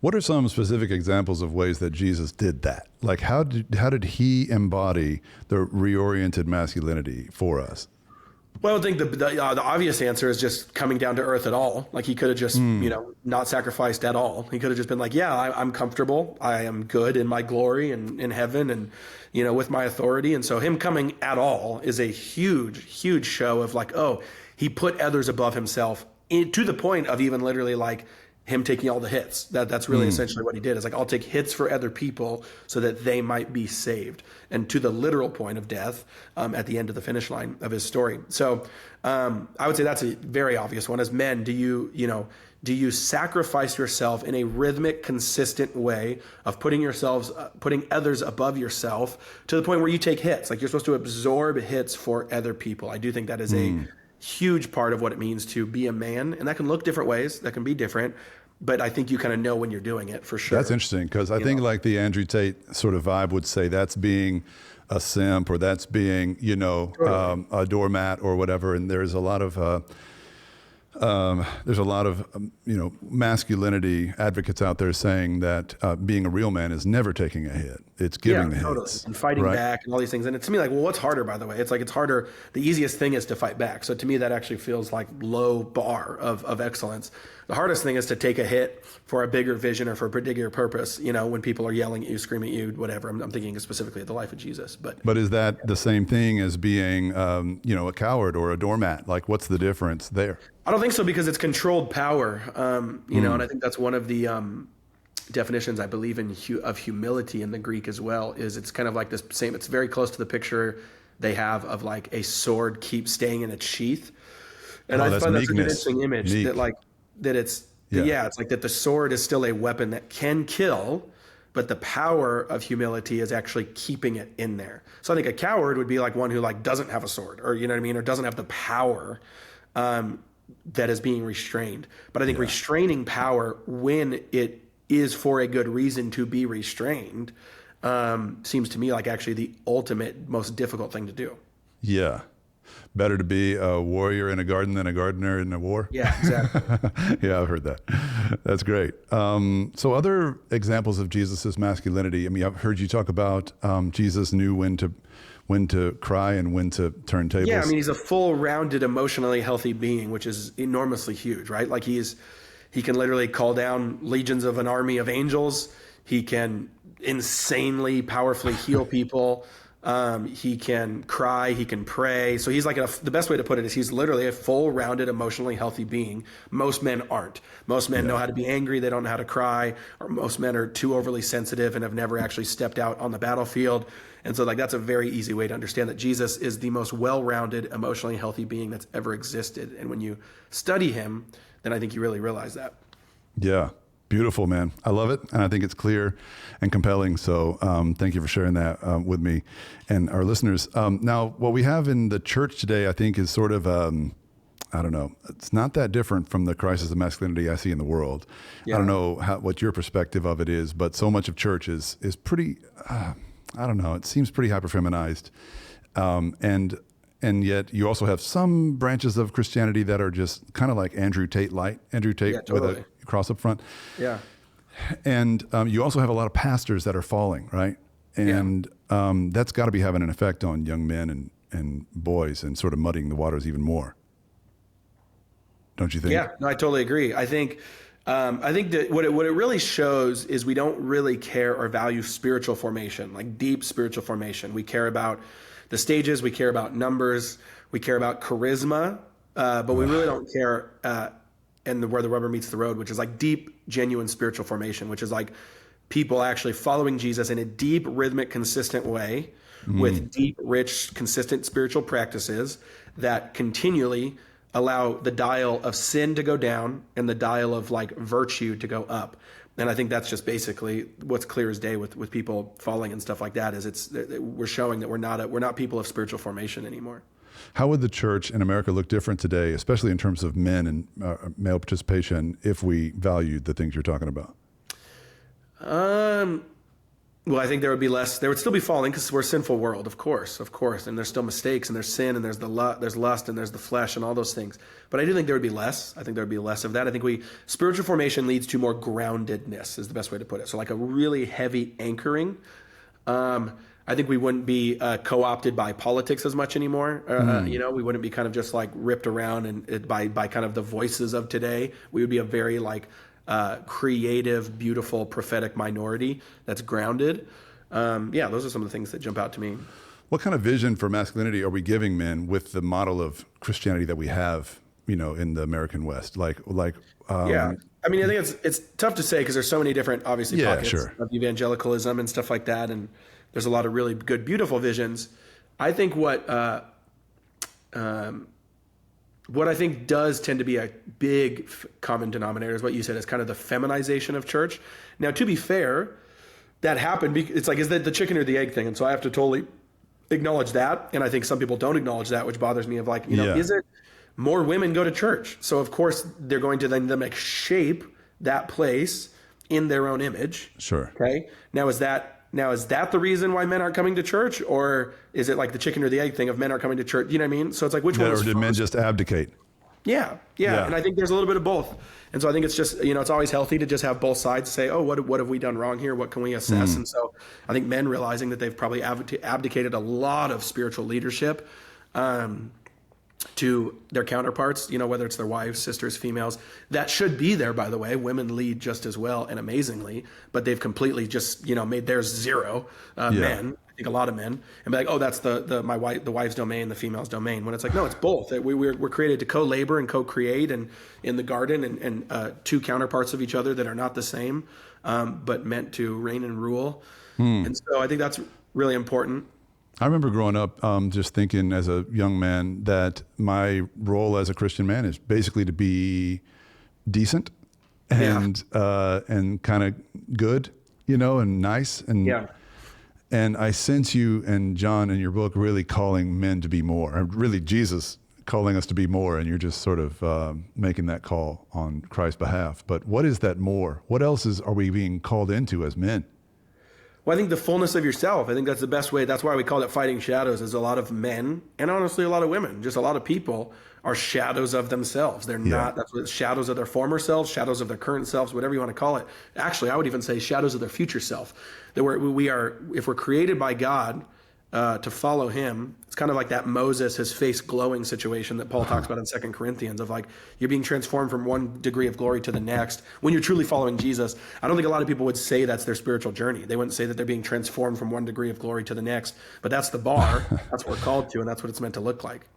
What are some specific examples of ways that Jesus did that? Like how did he embody the reoriented masculinity for us? Well, I think the obvious answer is just coming down to earth at all. Like he could have just, not sacrificed at all. He could have just been like, yeah, I'm comfortable. I am good in my glory and in heaven and, with my authority. And so him coming at all is a huge, huge show of like, oh, he put others above himself to the point of even literally like him taking all the hits. That's really essentially what he did. Is like, I'll take hits for other people so that they might be saved. And to the literal point of death at the end of the finish line of his story. So I would say that's a very obvious one. As men, do you sacrifice yourself in a rhythmic, consistent way of putting others above yourself to the point where you take hits? Like you're supposed to absorb hits for other people. I do think that is a huge part of what it means to be a man. And that can look different ways. That can be different. But I think you kind of know when you're doing it for sure. That's interesting because I think like the Andrew Tate sort of vibe would say that's being a simp or that's being, totally. A doormat or whatever. And there's a lot of masculinity advocates out there saying that being a real man is never taking a hit. It's giving the hits. And fighting back and all these things. And to me, like, well, what's harder, by the way? It's like, it's harder. The easiest thing is to fight back. So to me, that actually feels like low bar of excellence. The hardest thing is to take a hit for a bigger vision or for a particular purpose, when people are yelling at you, screaming at you, whatever. I'm thinking specifically of the life of Jesus. But is that the same thing as being, a coward or a doormat? Like, what's the difference there? I don't think so, because it's controlled power, and I think that's one of the definitions I believe in of humility in the Greek as well. Is it's kind of like this same. It's very close to the picture they have of like a sword keeps staying in its sheath, and I find that's a good interesting image it's like that the sword is still a weapon that can kill, but the power of humility is actually keeping it in there. So I think a coward would be like one who like doesn't have a sword, or or doesn't have the power. That is being restrained. But I think restraining power, when it is for a good reason to be restrained, seems to me like actually the ultimate, most difficult thing to do. Yeah. Better to be a warrior in a garden than a gardener in a war? Yeah, exactly. Yeah, I've heard that. That's great. So other examples of Jesus's masculinity, I mean, I've heard you talk about Jesus knew when to cry and when to turn tables. Yeah, I mean, he's a full-rounded, emotionally healthy being, which is enormously huge, right? Like he can literally call down legions of an army of angels. He can insanely powerfully heal people. He can cry, he can pray. So he's like, the best way to put it is he's literally a full-rounded, emotionally healthy being. Most men aren't. Most men know how to be angry, they don't know how to cry, or most men are too overly sensitive and have never actually stepped out on the battlefield. And so like that's a very easy way to understand that Jesus is the most well-rounded, emotionally healthy being that's ever existed. And when you study him, then I think you really realize that. Yeah. Beautiful, man. I love it. And I think it's clear and compelling. So thank you for sharing that with me and our listeners. Now, what we have in the church today, I think, is sort of, I don't know, it's not that different from the crisis of masculinity I see in the world. Yeah. I don't know what your perspective of it is, but so much of church is pretty, I don't know, it seems pretty hyper-feminized. And yet you also have some branches of Christianity that are just kind of like Andrew Tate light, totally. With a cross up front. Yeah. And you also have a lot of pastors that are falling, right? And that's got to be having an effect on young men and boys and sort of muddying the waters even more. Don't you think? Yeah, no, I totally agree. I think that what it really shows is we don't really care or value spiritual formation, like deep spiritual formation. We care about the stages, we care about numbers, we care about charisma, but we really don't care and where the rubber meets the road, which is like deep, genuine spiritual formation, which is like people actually following Jesus in a deep, rhythmic, consistent way with deep, rich, consistent spiritual practices that continually allow the dial of sin to go down and the dial of like virtue to go up. And I think that's just basically what's clear as day with people falling and stuff like that. Is we're showing that we're not people of spiritual formation anymore. How would the church in America look different today, especially in terms of men and male participation, if we valued the things you're talking about? Well, I think there would still be falling because we're a sinful world, of course. And there's still mistakes and there's sin and there's lust and there's the flesh and all those things. But I do think there would be less. I think there would be less of that. I think spiritual formation leads to more groundedness is the best way to put it. So like a really heavy anchoring. I think we wouldn't be co-opted by politics as much anymore. We wouldn't be kind of just like ripped around and by kind of the voices of today. We would be a very like creative, beautiful, prophetic minority that's grounded. Those are some of the things that jump out to me. What kind of vision for masculinity are we giving men with the model of Christianity that we have, in the American West? I think it's tough to say because there's so many different, obviously, pockets of evangelicalism and stuff like that. And there's a lot of really good, beautiful visions. I think what I think does tend to be a big common denominator is what you said is kind of the feminization of church. Now, to be fair, that happened. It's like, is that the chicken or the egg thing? And so I have to totally acknowledge that. And I think some people don't acknowledge that, which bothers me of like, is it more women go to church? So of course they're going to then like shape that place in their own image. Sure. Okay. Now is that the reason why men aren't coming to church, or is it like the chicken or the egg thing of men aren't coming to church? You know what I mean? So it's like, which one? Or did men just abdicate? Yeah. And I think there's a little bit of both. And so I think it's just, it's always healthy to just have both sides say, oh, what have we done wrong here? What can we assess? And so I think men realizing that they've probably abdicated a lot of spiritual leadership to their counterparts, whether it's their wives, sisters, females, that should be there, by the way. Women lead just as well and amazingly, but they've completely just, made theirs zero. Men, I think a lot of men, and be like, oh, that's the wife's domain, the female's domain. When it's like, no, it's both. We're created to co-labor and co-create, and in the garden, and two counterparts of each other that are not the same, but meant to reign and rule. And so I think that's really important. I remember growing up just thinking as a young man that my role as a Christian man is basically to be decent and kind of good, and nice. And I sense you and John in your book really calling men to be more, really Jesus calling us to be more, and you're just sort of making that call on Christ's behalf. But what is that more? What else are we being called into as men? Well, I think the fullness of yourself. I think that's the best way. That's why we call it fighting shadows, is a lot of men, and honestly a lot of women, just a lot of people are shadows of themselves. They're not, that's what shadows of their former selves, shadows of their current selves, whatever you want to call it. Actually, I would even say shadows of their future self. That we are, if we're created by God to follow him, it's kind of like that Moses, his face glowing situation that Paul talks about in 2 Corinthians of like, you're being transformed from one degree of glory to the next. When you're truly following Jesus, I don't think a lot of people would say that's their spiritual journey. They wouldn't say that they're being transformed from one degree of glory to the next, but that's the bar. That's what we're called to, and that's what it's meant to look like.